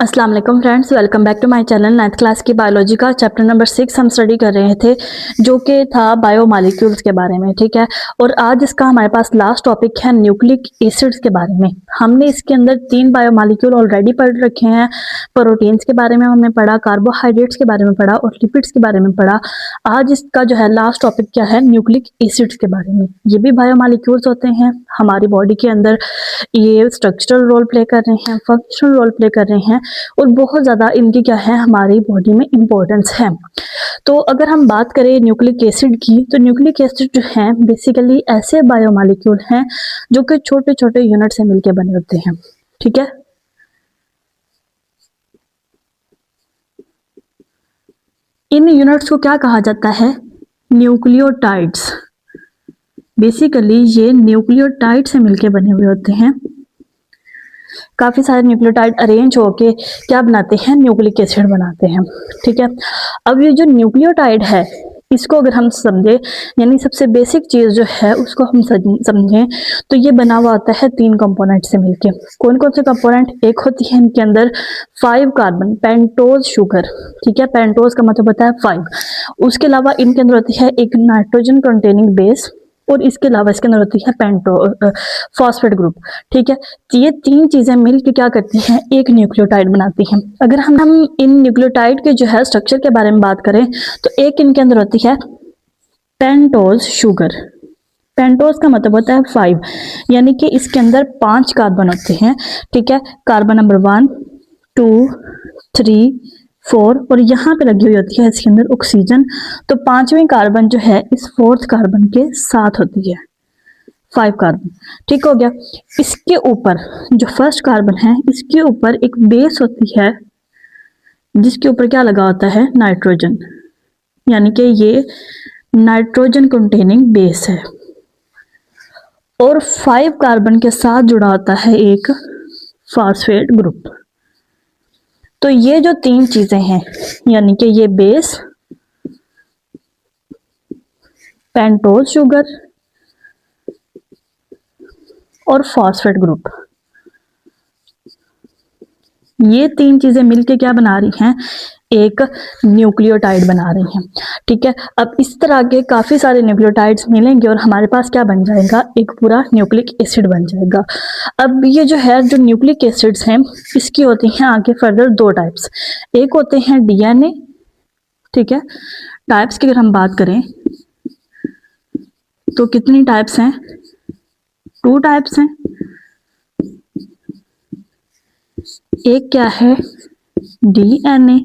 अस्सलाम वालेकुम friends, welcome back to my channel. 9th class की बायोलॉजी का चैप्टर नंबर 6 हम स्टडी कर रहे थे, जो कि था बायोमॉलिक्यूल्स के बारे में। ठीक है, और आज इसका हमारे पास लास्ट टॉपिक है न्यूक्लिक एसिड्स के बारे में। हमने इसके अंदर 3 बायोमॉलिक्यूल ऑलरेडी पढ़ रखे हैं। प्रोटीन्स के बारे में हमने पढ़ा, कार्बोहाइड्रेट्स के बारे में पढ़ा और लिपिड्स के बारे में पढ़ा। आज इसका जो है लास्ट टॉपिक क्या है, न्यूक्लिक एसिड्स के बारे में। ये भी बायोमॉलिक्यूल्स होते हैं हमारी बॉडी के अंदर। ये स्ट्रक्चरल रोल प्ले कर रहे हैं, फंक्शनल रोल प्ले कर रहे हैं और बहुत ज़्यादा इनकी क्या है हमारी बॉडी में इम्पोर्टेंस है। तो अगर हम बात करें न्यूक्लिक एसिड की, तो न्यूक्लिक एसिड जो है बेसिकली ऐसे बायोमॉलिक्यूल हैं जो कि छोटे छोटे यूनिट से मिलकर बने होते हैं। ठीक है, इन यूनिट्स को क्या कहा जाता है, न्यूक्लियोटाइड्स। बेसिकली ये न्यूक्लियोटाइड से मिलकर बने हुए होते हैं। काफ़ी सारे न्यूक्लियोटाइड अरेंज होके क्या बनाते हैं, न्यूक्लिक एसिड बनाते हैं। ठीक है, अब ये जो न्यूक्लियोटाइड है इसको अगर हम समझे, यानी सबसे बेसिक चीज़ जो है उसको हम समझें, तो ये बना हुआ होता है 3 कंपोनेंट से मिलके। कौन कौन से कंपोनेंट? एक होती है इनके अंदर 5 कार्बन पेंटोज शुगर। ठीक है, पेंटोज का मतलब होता है 5। उसके अलावा इनके अंदर होती है एक नाइट्रोजन कंटेनिंग बेस और इसके अलावा इसके अंदर होती है फॉस्फेट ग्रुप। ठीक है, ये 3 चीजें मिलकर क्या करती हैं, एक न्यूक्लियोटाइड बनाती हैं। अगर हम इन न्यूक्लियोटाइड के जो है स्ट्रक्चर के बारे में बात करें, तो एक इनके अंदर होती है पेंटोज शुगर। पेंटोज का मतलब होता है 5, यानी कि इसके अंदर 5 कार्बन होते हैं। ठीक है, कार्बन नंबर 1, 2, 3, 4 और यहाँ पे लगी हुई होती है इसके अंदर ऑक्सीजन। तो 5वीं कार्बन जो है इस 4th कार्बन के साथ होती है, 5 कार्बन। ठीक हो गया। इसके ऊपर जो फर्स्ट कार्बन है इसके ऊपर एक बेस होती है जिसके ऊपर क्या लगा होता है, नाइट्रोजन, यानी कि ये नाइट्रोजन कंटेनिंग बेस है। और 5 कार्बन के साथ जुड़ा होता है एक फॉस्फेट ग्रुप। तो ये जो 3 चीजें हैं, यानी कि ये बेस, पेंटोज शुगर और फॉस्फेट ग्रुप, ये 3 चीजें मिलके क्या बना रही हैं, एक न्यूक्लियोटाइड बना रही हैं। ठीक है, अब इस तरह के काफी सारे न्यूक्लियोटाइड्स मिलेंगे और हमारे पास क्या बन जाएगा, एक पूरा न्यूक्लिक एसिड बन जाएगा। अब ये जो है, जो न्यूक्लिक एसिड्स हैं इसकी होती हैं आगे फर्दर 2 टाइप्स। एक होते हैं डीएनए। ठीक है, टाइप्स की अगर हम बात करें तो कितनी टाइप्स हैं, 2 टाइप्स हैं। एक क्या है, डीएनए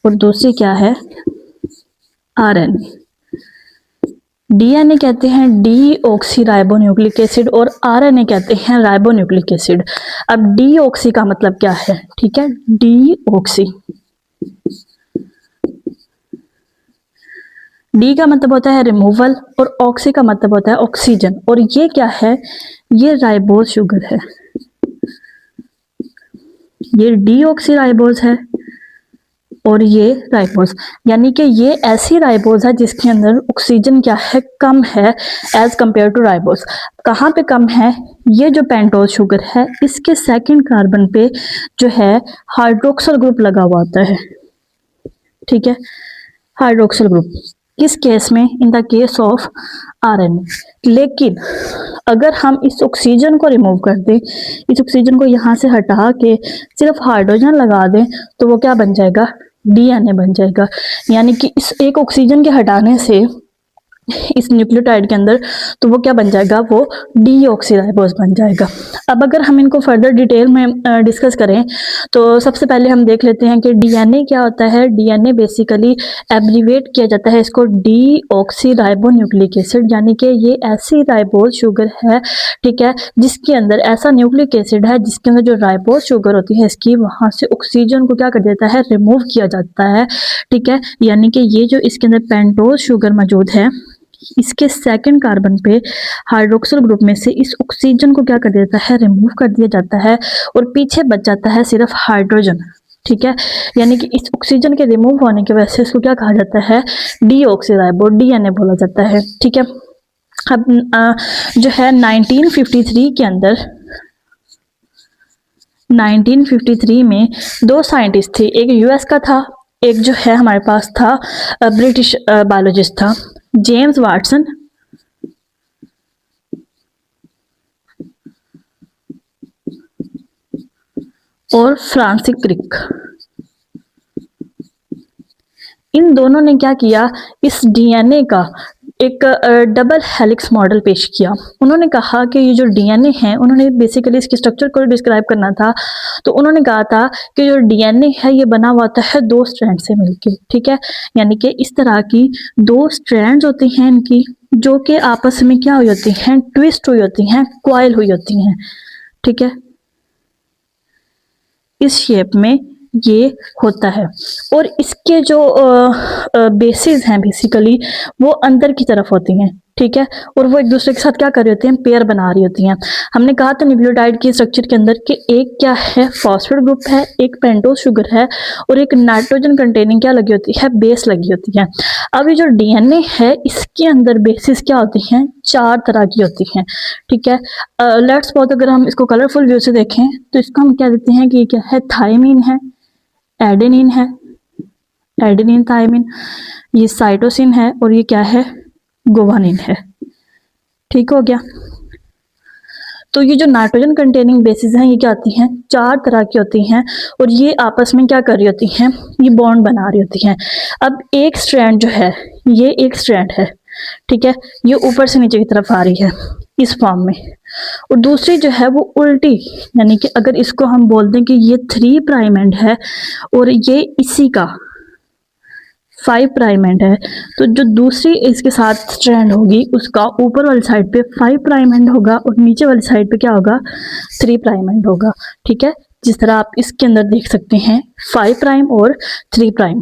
और दूसरी क्या है, आरएनए। डीएनए कहते हैं डीऑक्सीराइबोन्यूक्लिक एसिड और आरएनए कहते हैं राइबोन्यूक्लिक एसिड। अब डीऑक्सी का मतलब क्या है, ठीक है, डीऑक्सी, डी का मतलब होता है रिमूवल और ऑक्सी का मतलब होता है ऑक्सीजन। और ये क्या है, ये राइबोज शुगर है, ये डीऑक्सीराइबोज है और ये राइबोज, यानी कि ये ऐसी राइबोज है जिसके अंदर ऑक्सीजन क्या है, कम है एज कंपेयर टू राइबोज। कहाँ पे कम है, ये जो पेंटोज शुगर है इसके 2nd कार्बन पे जो है हाइड्रोक्सल ग्रुप लगा हुआ होता है। ठीक है, हाइड्रोक्सल ग्रुप किस केस में, in the case of RNA. लेकिन अगर हम इस ऑक्सीजन को रिमूव कर दें, इस ऑक्सीजन को यहाँ से हटा के सिर्फ हाइड्रोजन लगा दें, तो वो क्या बन जाएगा, डीएनए बन जाएगा। यानी कि इस एक ऑक्सीजन के हटाने से इस न्यूक्लियोटाइड के अंदर, तो वो क्या बन जाएगा, वो डीऑक्सीराइबोज बन जाएगा। अब अगर हम इनको फर्दर डिटेल में डिस्कस करें, तो सबसे पहले हम देख लेते हैं कि डीएनए क्या होता है। डीएनए बेसिकली एब्रीवेट किया जाता है इसको डीऑक्सीराइबोन्यूक्लिक एसिड, यानी कि ये ऐसी राइबोज शुगर है, ठीक है, जिसके अंदर ऐसा न्यूक्लिक एसिड है जिसके अंदर जो राइबोज शुगर होती है इसकी वहां से ऑक्सीजन को क्या कर देता है, रिमूव किया जाता है। ठीक है, यानी कि ये जो इसके अंदर पेंटोज शुगर मौजूद है इसके 2nd कार्बन पे हाइड्रोक्सिल ग्रुप में से इस ऑक्सीजन को क्या कर देता है, रिमूव कर दिया जाता है और पीछे बच जाता है सिर्फ हाइड्रोजन। ठीक है, यानी कि इस ऑक्सीजन के रिमूव होने की वजह से इसको क्या कहा जाता है, डीऑक्सीराइबो, डीएनए बोला जाता है। ठीक है, अब जो है 1953 के अंदर 1953 में दो साइंटिस्ट थे, एक यूएस का था, एक जो है हमारे पास था ब्रिटिश बायोलॉजिस्ट था, जेम्स वाटसन और फ्रांसिस क्रिक। इन दोनों ने क्या किया, इस डीएनए का एक डबल हेलिक्स मॉडल पेश किया। उन्होंने कहा कि ये जो डीएनए है, उन्होंने बेसिकली इसके स्ट्रक्चर को डिस्क्राइब करना था, तो उन्होंने कहा था कि जो डीएनए है ये बना हुआ होता है दो स्ट्रैंड से मिलके, ठीक है, यानी कि इस तरह की दो स्ट्रैंड्स होती हैं इनकी, जो कि आपस में क्या हुई होती हैं, ट्विस्ट हुई होती हैं, क्वाइल हुई होती हैं, ठीक है, इस शेप में ये होता है। और इसके जो बेसिस हैं बेसिकली वो अंदर की तरफ होती हैं, ठीक है, और वो एक दूसरे के साथ क्या कर रही होती हैं, पेयर बना रही होती हैं। हमने कहा था न्यूक्लियोटाइड की स्ट्रक्चर के अंदर कि एक क्या है, फॉस्फेट ग्रुप है, एक पेंटोज शुगर है, और एक नाइट्रोजन कंटेनिंग क्या लगी होती है, बेस लगी होती है। अब ये जो डीएनए है इसके अंदर बेसिस क्या होती हैं, चार तरह की होती हैं, ठीक है। लेट्स सपोज अगर हम इसको कलरफुल व्यू से देखें तो इसको हम क्या देते हैं कि ये क्या है, थायमीन है, एडेनिन है, एडेनिन थायमीन, ये साइटोसिन है, और ये क्या है, गुवानिन है, ठीक हो गया। तो ये जो नाइट्रोजन कंटेनिंग बेसिस हैं ये क्या होती हैं, चार तरह की होती हैं, और ये आपस में क्या कर रही होती हैं, ये बॉन्ड बना रही होती हैं। अब एक स्ट्रैंड जो है, ये एक स्ट्रैंड है, ठीक है, ये ऊपर से नीचे की तरफ आ रही है इस फॉर्म में, और दूसरी जो है वो उल्टी, यानी कि अगर इसको हम बोल दें कि ये 3 प्राइम एंड है और ये इसी का 5 प्राइम एंड है, तो जो दूसरी इसके साथ स्ट्रैंड होगी उसका ऊपर वाली साइड पे 5 प्राइम एंड होगा और नीचे वाली साइड पे क्या होगा, 3 प्राइम एंड होगा, ठीक है, जिस तरह आप इसके अंदर देख सकते हैं 5 प्राइम और 3 प्राइम,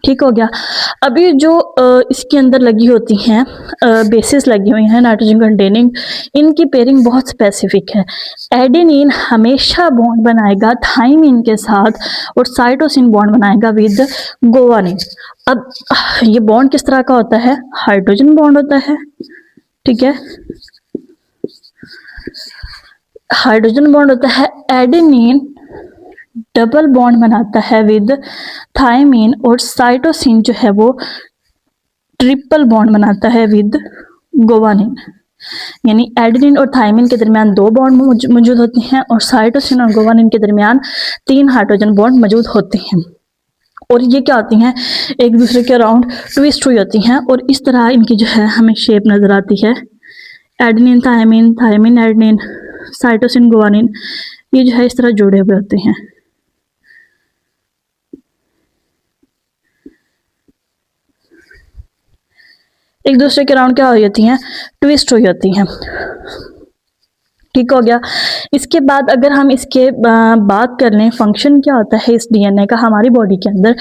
ठीक हो गया। अभी जो इसके अंदर लगी होती हैं बेसिस लगी हुई हैं नाइट्रोजन कंटेनिंग, इनकी पेयरिंग बहुत स्पेसिफिक है। एडेनिन हमेशा बॉन्ड बनाएगा थाइमिन के साथ और साइटोसिन बॉन्ड बनाएगा विद गुवानिन। अब ये बॉन्ड किस तरह का होता है, हाइड्रोजन बॉन्ड होता है, ठीक है, हाइड्रोजन बॉन्ड होता है। एडेनिन डबल बॉन्ड बनाता है विद थायमीन और साइटोसिन जो है वो ट्रिपल बॉन्ड बनाता है विद गुवानिन, यानी एडेनिन और थायमीन के दरमियान 2 बॉन्ड मौजूद होते हैं और साइटोसिन और गुवानिन के दरमियान 3 हाइड्रोजन बॉन्ड मौजूद होते हैं, और ये क्या होती हैं, एक दूसरे के अराउंड ट्विस्ट हुई होती हैं, और इस तरह इनकी जो है हमें शेप नजर आती है, adenine thymine, thymine adenine, cytosine guanine, ये जो है इस तरह जुड़े हुए होते हैं। एक दूसरे के राउंड क्या हो जाती हैं, ट्विस्ट हो जाती हैं, ठीक हो गया। इसके बाद अगर हम इसके बात कर लें फंक्शन क्या होता है इस डीएनए का हमारी बॉडी के अंदर,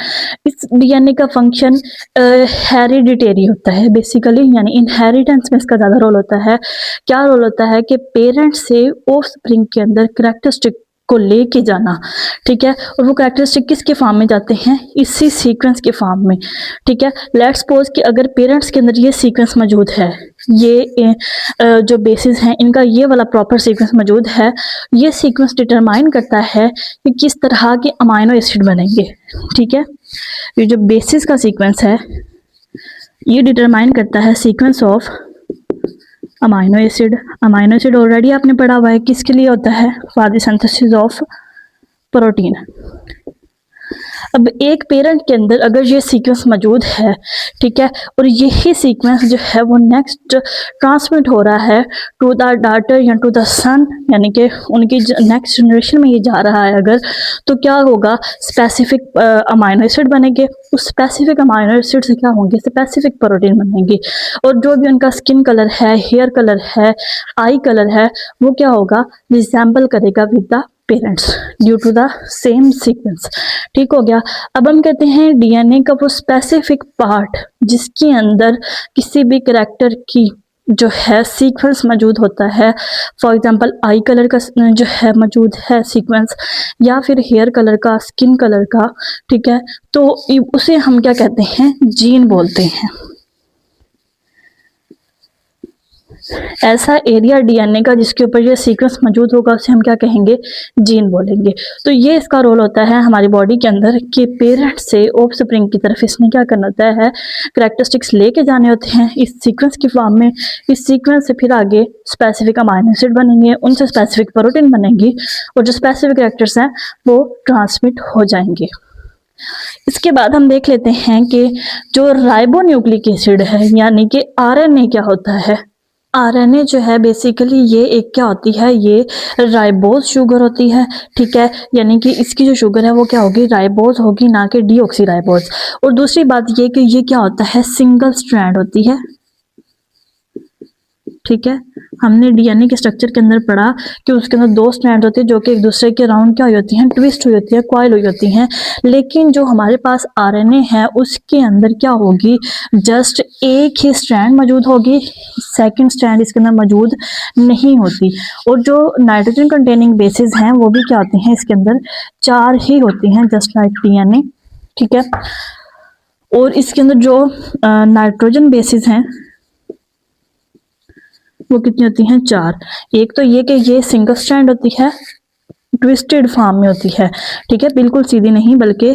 इस डीएनए का फंक्शन हेरिडिटेरी होता है बेसिकली, यानी इनहेरिटेंस में इसका ज़्यादा रोल होता है। क्या रोल होता है कि पेरेंट्स से ऑफस्प्रिंग के अंदर करेक्टरिस्टिक को लेके जाना, ठीक है, और वो कैरेक्टरिस्टिक किसके फॉर्म में जाते हैं, इसी सीक्वेंस के फॉर्म में, ठीक है। लेट्स सपोज कि अगर पेरेंट्स के अंदर ये सीक्वेंस मौजूद है, ये जो बेसिस हैं इनका ये वाला प्रॉपर सीक्वेंस मौजूद है, ये सीक्वेंस डिटरमाइन करता है कि किस तरह के अमाइनो एसिड बनेंगे, ठीक है। ये जो बेसिस का सीक्वेंस है ये डिटरमाइन करता है sequence of amino acid. Amino acid already आपने पढ़ा हुआ है किसके लिए होता है, for the synthesis of protein. अब एक पेरेंट के अंदर अगर ये सीक्वेंस मौजूद है, ठीक है, और यही सीक्वेंस जो है वो नेक्स्ट ट्रांसमिट हो रहा है टू द डॉटर या टू द सन, यानी कि उनकी नेक्स्ट जनरेशन में ये जा रहा है अगर, तो क्या होगा, स्पेसिफिक अमाइनो एसिड बनेंगे, उस स्पेसिफिक अमाइनो एसिड से क्या होंगे, स्पेसिफिक प्रोटीन बनेंगे, और जो भी उनका स्किन कलर है, हेयर कलर है, आई कलर है, वो क्या होगा, रिजेंबल करेगा with the parents due to the same sequence, ठीक हो गया। अब हम कहते हैं डीएनए का वो स्पेसिफिक पार्ट जिसके अंदर किसी भी करेक्टर की जो है सीक्वेंस मौजूद होता है, फॉर एग्जांपल आई कलर का जो है मौजूद है सीक्वेंस, या फिर हेयर कलर का, स्किन कलर का, ठीक है, तो उसे हम क्या कहते हैं, जीन बोलते हैं। ऐसा एरिया डीएनए का जिसके ऊपर ये सीक्वेंस मौजूद होगा उसे हम क्या कहेंगे, जीन बोलेंगे। तो ये इसका रोल होता है हमारी बॉडी के अंदर कि पेरेंट से ऑफस्प्रिंग की तरफ इसने क्या करना होता है, कैरेक्टरिस्टिक्स लेके जाने होते हैं इस सीक्वेंस की फॉर्म में। इस सीक्वेंस से फिर आगे स्पेसिफिक अमाइनो एसिड बनेंगे, उनसे स्पेसिफिक प्रोटीन बनेंगी और जो स्पेसिफिक कैरेक्टर्स हैं वो ट्रांसमिट हो जाएंगे। इसके बाद हम देख लेते हैं कि जो राइबोन्यूक्लिक एसिड है यानी कि आरएनए क्या होता है। आरएनए जो है बेसिकली ये एक क्या होती है, ये राइबोज शुगर होती है, ठीक है। यानी कि इसकी जो शुगर है वो क्या होगी, राइबोज होगी, ना कि डीऑक्सी-राइबोज। और दूसरी बात ये कि ये क्या होता है, सिंगल स्ट्रैंड होती है, ठीक है। हमने डीएनए के स्ट्रक्चर के अंदर पढ़ा कि उसके अंदर दो स्ट्रैंड होते हैं जो कि एक दूसरे के राउंड क्या हुई होती हैं, ट्विस्ट हुई होती है, कॉइल हुई होती हैं। लेकिन जो हमारे पास आरएनए है उसके अंदर क्या होगी, जस्ट एक ही स्ट्रैंड मौजूद होगी, सेकंड स्ट्रैंड इसके अंदर मौजूद नहीं होती। और जो नाइट्रोजन कंटेनिंग बेसिस हैं वो भी क्या होती हैं, इसके अंदर 4 ही होती हैं, जस्ट लाइक डीएनए, ठीक है। और इसके अंदर जो नाइट्रोजन बेसिस हैं वो कितनी होती हैं, 4। एक तो ये कि ये सिंगल स्ट्रैंड होती है, ट्विस्टेड फॉर्म में होती है, ठीक है, बिल्कुल सीधी नहीं बल्कि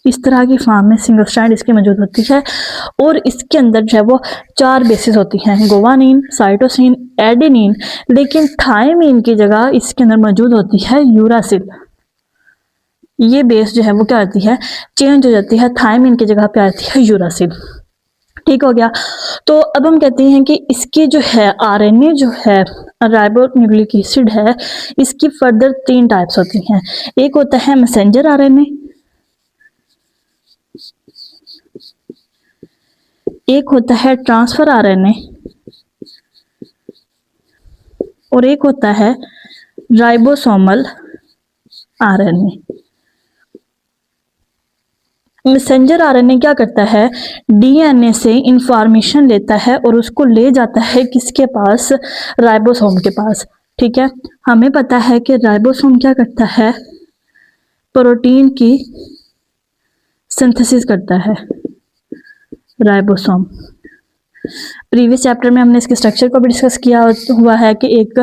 इस तरह की फॉर्म में सिंगल स्ट्रैंड इसकी मौजूद होती है। और इसके अंदर जो है वो 4 बेसिस होती हैं, गोवानिन, साइटोसिन, एडेनिन। लेकिन थायमिन की जगह इसके अंदर मौजूद होती है यूरासिल। ये बेस जो है वो क्या होती है, चेंज हो जाती है, थायमिन की जगह पे आती है यूरासिल, ठीक हो गया। तो अब हम कहते हैं कि इसकी जो है आरएनए जो है राइबोन्यूक्लिक एसिड है, इसकी फर्दर 3 टाइप्स होती हैं। एक होता है मैसेंजर आरएनए, एक होता है ट्रांसफर आरएनए और एक होता है राइबोसोमल आरएनए। मैसेंजर आरएनए क्या करता है, डीएनए से इंफॉर्मेशन लेता है और उसको ले जाता है किसके पास, राइबोसोम के पास, ठीक है। हमें पता है कि राइबोसोम क्या करता है, प्रोटीन की सिंथेसिस करता है, राइबोसोम। प्रीवियस चैप्टर में हमने इसके स्ट्रक्चर को भी डिस्कस किया हुआ है कि एक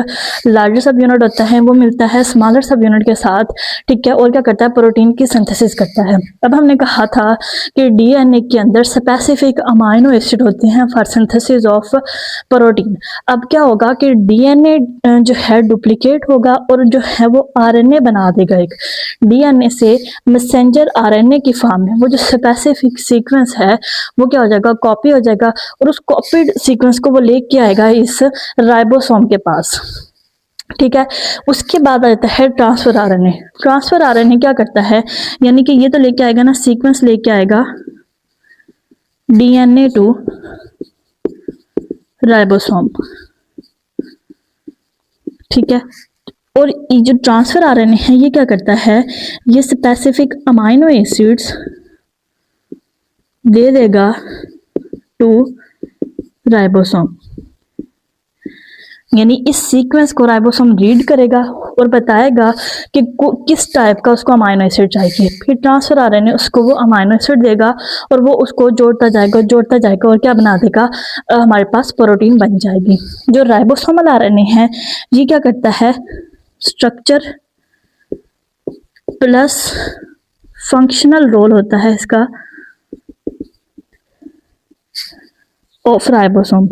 लार्जर सब यूनिट होता है वो मिलता है स्मॉलर सब यूनिट के साथ, ठीक है, और क्या करता है, प्रोटीन की सिंथेसिस करता है। अब हमने कहा था कि डीएनए के अंदर स्पेसिफिक अमाइनो एसिड होते हैं फॉर सिंथेसिस ऑफ प्रोटीन। अब क्या होगा कि डीएनए जो है डुप्लीकेट होगा और जो है वो आरएनए बना देगा, एक डीएनए से मैसेंजर आरएनए की फॉर्म में वो जो स्पेसिफिक सीक्वेंस है वो क्या हो जाएगा, कॉपी हो जाएगा और उस कॉपीड सीक्वेंस को वो लेके आएगा इस राइबोसोम के पास, ठीक है। उसके बाद आता है ट्रांसफर आरएनए। ट्रांसफर आरएनए क्या करता है, यानी कि ये तो लेके आएगा ना, सीक्वेंस लेके आएगा डीएनए टू राइबोसोम, ठीक है। और ये जो ट्रांसफर आरएनए है ये क्या करता है, ये स्पेसिफिक अमाइनो एसिड्स दे देगा टू राइबोसोम, यानी इस सीक्वेंस को राइबोसोम रीड करेगा और बताएगा कि किस टाइप का उसको अमाइनो एसिड चाहिए। फिर ट्रांसफर आरएनए उसको वो अमाइनो एसिड देगा और वो उसको जोड़ता जाएगा और क्या बना देगा, हमारे पास प्रोटीन बन जाएगी। जो राइबोसोमल आरएनए है ये क्या करता है, स्ट्रक्चर प्लस फंक्शनल रोल होता है इसका ऑफ राइबोसोम,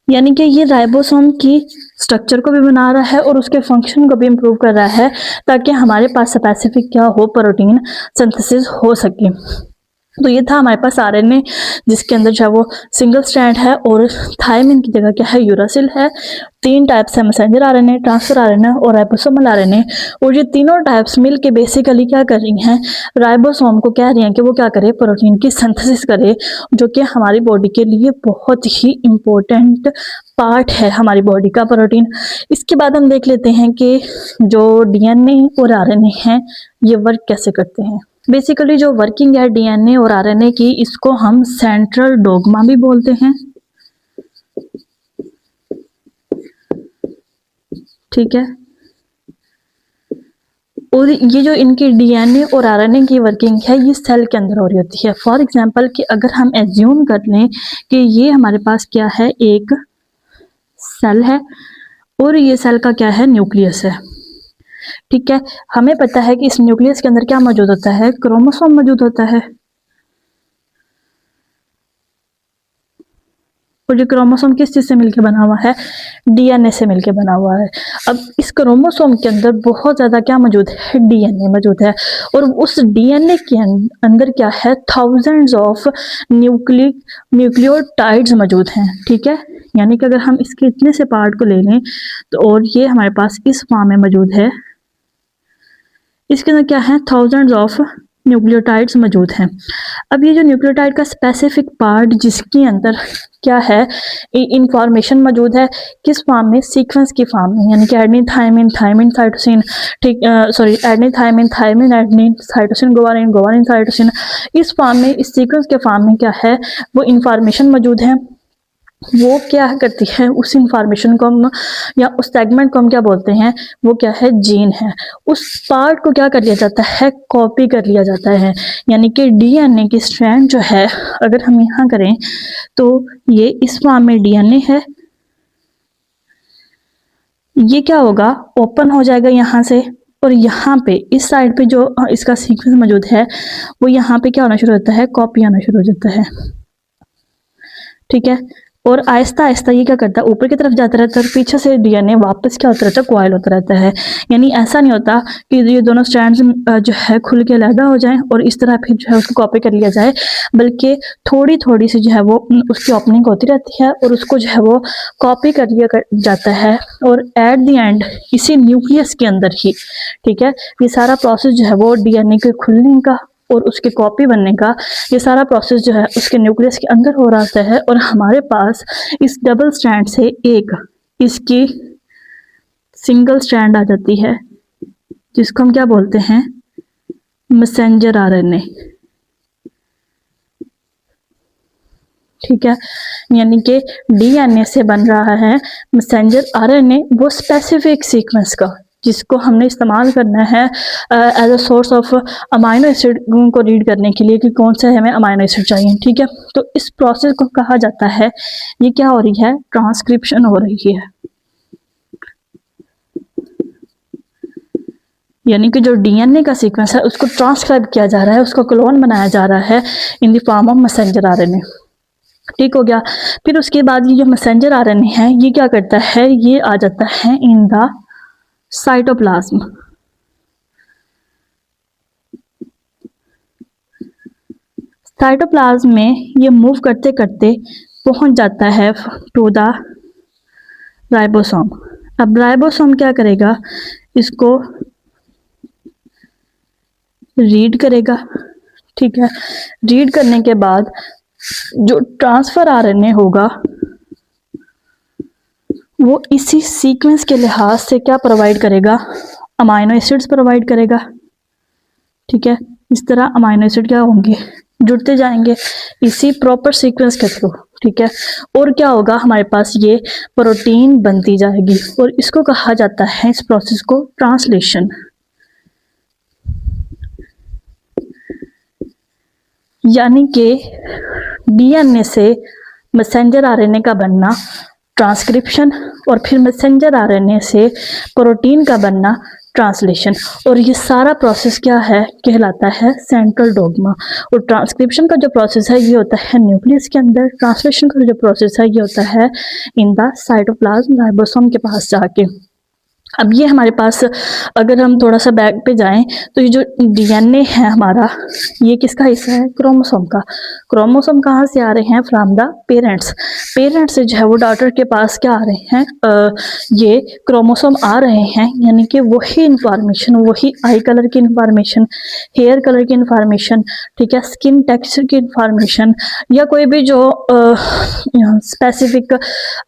यानी कि ये राइबोसोम की स्ट्रक्चर को भी बना रहा है और उसके फंक्शन को भी इम्प्रूव कर रहा है ताकि हमारे पास स्पेसिफिक क्या हो, प्रोटीन सिंथेसिस हो सके। तो ये था हमारे पास आरएनए जिसके अंदर जो है वो सिंगल स्ट्रैंड है और थायमिन की जगह क्या है, यूरासिल है। 3 टाइप्स है, मैसेंजर आरएनए, ट्रांसफर आरएनए और राइबोसोमल आरएनए। और ये तीनों टाइप्स मिलके बेसिकली क्या कर रही हैं, राइबोसोम को कह रही हैं कि वो क्या करे, प्रोटीन की सिंथेसिस करे, जो कि हमारी बॉडी के लिए बहुत ही इम्पोर्टेंट पार्ट है हमारी बॉडी का, प्रोटीन। इसके बाद हम देख लेते हैं कि जो डीएनए और आरएनए हैं ये वर्क कैसे करते हैं। बेसिकली जो वर्किंग है डीएनए और आरएनए की, इसको हम सेंट्रल डोग्मा भी बोलते हैं, ठीक है। और ये जो इनकी डीएनए और आरएनए की वर्किंग है ये सेल के अंदर हो रही होती है। फॉर एग्जांपल कि अगर हम एज्यूम कर लें कि ये हमारे पास क्या है, एक सेल है और ये सेल का क्या है, न्यूक्लियस है। ठीक है, हमें पता है कि इस न्यूक्लियस के अंदर क्या मौजूद होता है, क्रोमोसोम मौजूद होता है। और ये क्रोमोसोम किस चीज से मिलकर बना हुआ है, डीएनए से मिलकर बना हुआ है। अब इस क्रोमोसोम के अंदर बहुत ज्यादा क्या मौजूद है, डीएनए मौजूद है। और उस डीएनए के अंदर क्या है, थाउजेंड्स ऑफ न्यूक्लियोटाइड्स मौजूद हैं। ठीक है, यानी कि अगर हम इसके इतने से पार्ट को ले लें तो, और ये हमारे पास इस फॉर्म में मौजूद है, इसके अंदर क्या है, थाउजेंड्स ऑफ न्यूक्लियोटाइड्स मौजूद हैं। अब ये जो न्यूक्लियोटाइड का स्पेसिफिक पार्ट जिसके अंदर क्या है, इंफॉर्मेशन मौजूद है, किस फॉर्म में, सीक्वेंस की फॉर्म में, यानी कि एडेनिन थायमिन थायमिन साइटोसिन, ठीक sorry adenine thymine thymine adenine cytosine guanine guanine cytosine, इस फॉर्म में, इस सीक्वेंस के फॉर्म में क्या है, वो इंफॉर्मेशन मौजूद है। वो क्या करती है, उस इंफॉर्मेशन को हम या उस सेगमेंट को हम क्या बोलते हैं, वो क्या है, जीन है। उस पार्ट को क्या कर लिया जाता है, कॉपी कर लिया जाता है। यानी कि डीएनए की स्ट्रैंड जो है, अगर हम यहाँ करें तो ये इस फॉर्म में डीएनए है, ये क्या होगा, ओपन हो जाएगा यहाँ से, और यहाँ पे इस साइड पे जो इसका सीक्वेंस मौजूद है, वो यहाँ पे क्या होना शुरू होता है, कॉपी आना शुरू हो जाता है। ठीक है, और आहिस्ता आहिस्ता ये क्या करता है, ऊपर की तरफ जाता रहता है, और पीछे से डीएनए वापस क्या होता रहता है, कॉइल होता रहता है। यानी ऐसा नहीं होता कि ये दोनों स्ट्रैंड्स जो है खुल के अलहदा हो जाएं और इस तरह फिर जो है उसको कॉपी कर लिया जाए, बल्कि थोड़ी थोड़ी सी जो है वो उसकी ओपनिंग होती रहती है और उसको जो है वो कॉपी कर लिया जाता है। और एट द एंड इसी न्यूक्लियस के अंदर ही, ठीक है, ये सारा प्रोसेस जो है वो डीएनए के खुलने का और उसके कॉपी बनने का, ये सारा प्रोसेस जो है उसके न्यूक्लियस के अंदर हो रहा होता है। और हमारे पास इस डबल स्ट्रैंड से एक इसकी सिंगल स्ट्रैंड आ जाती है, जिसको हम क्या बोलते हैं, मैसेंजर आरएनए। ठीक है, यानी कि डीएनए से बन रहा है मैसेंजर आरएनए, वो स्पेसिफिक सीक्वेंस का, जिसको हमने इस्तेमाल करना है as a source of amino acid को रीड करने के लिए कि कौन सा हमें अमाइनो एसिड चाहिए। ठीक है, तो इस प्रोसेस को कहा जाता है, ये क्या हो रही है, ट्रांसक्रिप्शन हो रही है। यानी कि जो डीएनए का सीक्वेंस है उसको ट्रांसक्राइब किया जा रहा है, उसका क्लोन बनाया जा रहा है in the form of messenger RNA. ठीक हो गया। फिर उसके बाद ये जो मैसेंजर आरएनए है, ये क्या करता है, ये आ जाता है इन द साइटोप्लाज्म। साइटोप्लाज्म में ये मूव करते करते पहुंच जाता है टू द राइबोसोम। अब राइबोसोम क्या करेगा, इसको रीड करेगा। ठीक है, रीड करने के बाद जो ट्रांसफर आरएनए होगा वो इसी सीक्वेंस के लिहाज से क्या प्रोवाइड करेगा, अमाइनो एसिड्स प्रोवाइड करेगा। ठीक है, इस तरह अमाइनो एसिड क्या होंगे, जुड़ते जाएंगे इसी प्रॉपर सीक्वेंस के थ्रू। ठीक है, और क्या होगा, हमारे पास ये प्रोटीन बनती जाएगी और इसको कहा जाता है, इस प्रोसेस को, ट्रांसलेशन। यानी कि डीएनए से मैसेंजर आरएनए का बनना, ट्रांसक्रिप्शन, और फिर मैसेंजर आरएनए से प्रोटीन का बनना, ट्रांसलेशन। और ये सारा प्रोसेस क्या है, कहलाता है सेंट्रल डोग्मा। और ट्रांसक्रिप्शन का जो प्रोसेस है ये होता है न्यूक्लियस के अंदर, ट्रांसलेशन का जो प्रोसेस है ये होता है इन द साइटोप्लाज्म राइबोसोम के पास जाके। अब ये हमारे पास, अगर हम थोड़ा सा बैक पे जाएं तो ये जो डीएनए है हमारा, ये किसका हिस्सा है, क्रोमोसोम का। क्रोमोसोम कहाँ से आ रहे हैं, फ्रॉम द पेरेंट्स। पेरेंट्स से जो है वो डॉटर के पास क्या आ रहे हैं, ये क्रोमोसोम आ रहे हैं। यानी कि वही इंफॉर्मेशन, वही आई कलर की इंफॉर्मेशन, हेयर कलर की इंफॉर्मेशन, ठीक है, स्किन टेक्सचर की इंफॉर्मेशन, या कोई भी जो स्पेसिफिक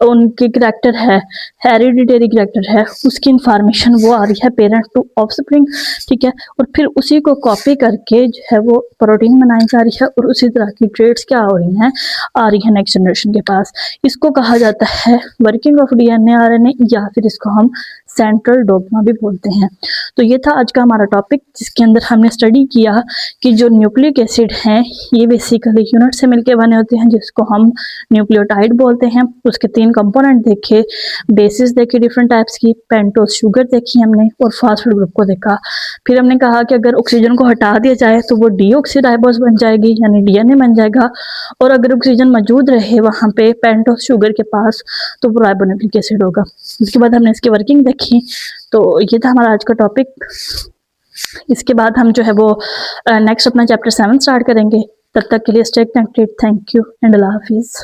उनकी करैक्टर है, हेरिडिटरी करैक्टर है, उसकी इंफॉर्मेशन वो आ रही है पेरेंट टू ऑफस्प्रिंग। ठीक है, और फिर उसी को कॉपी करके जो है वो प्रोटीन बनाई जा रही है, और उसी तरह की ट्रेड्स क्या हो रही हैं, आ रही है नेक्स्ट जनरेशन के पास। इसको कहा जाता है वर्किंग ऑफ डीएनए आरएनए, या फिर इसको हम सेंट्रल डोग्मा भी बोलते हैं। तो ये था आज का हमारा टॉपिक, जिसके अंदर हमने स्टडी किया कि जो न्यूक्लिक एसिड हैं ये बेसिकली यूनिट से मिलके बने होते हैं, जिसको हम न्यूक्लियोटाइड बोलते हैं। उसके 3 कंपोनेंट देखे, बेसिस देखे डिफरेंट टाइप्स की, पेंटोस शुगर देखी हमने, और फास्फेट ग्रुप को देखा। फिर हमने कहा कि अगर ऑक्सीजन को हटा दिया जाए तो वो डीऑक्सीराइबोस बन जाएगी, यानी डीएनए बन जाएगा, और अगर ऑक्सीजन मौजूद रहे वहाँ पे पेंटोस शुगर के पास तो वो राइबोन्यूक्लिक एसिड होगा। इसके बाद हमने इसकी वर्किंग देखी। तो ये था हमारा आज का टॉपिक। इसके बाद हम जो है वो नेक्स्ट अपना चैप्टर 7 स्टार्ट करेंगे। तब तक के लिए stay connected. Thank you and अल्लाह हाफिज़।